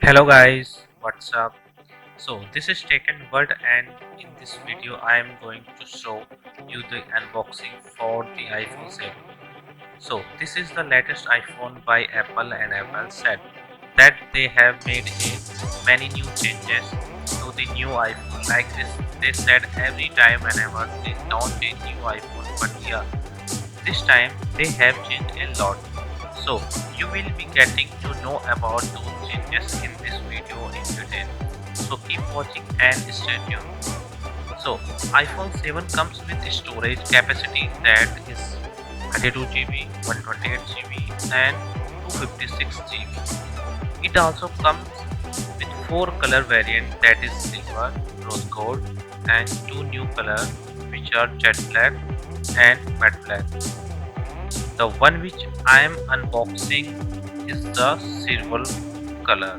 Hello guys, what's up? So this is Taken Word and in this video I am going to show you the unboxing for the iPhone 7. So this is the latest iPhone by Apple and Apple said that they have made many new changes to the new iPhone like this. They said every time whenever they don't change new iPhone, but yeah, this time they have changed a lot. So you will be getting to know about those changes in this video in detail. So keep watching and stay tuned. So iPhone 7 comes with storage capacity that is 32 GB, 128 GB and 256 GB. It also comes with 4 color variants that is silver, rose gold and 2 new colors which are jet black and matte black. The one which I am unboxing is the silver color.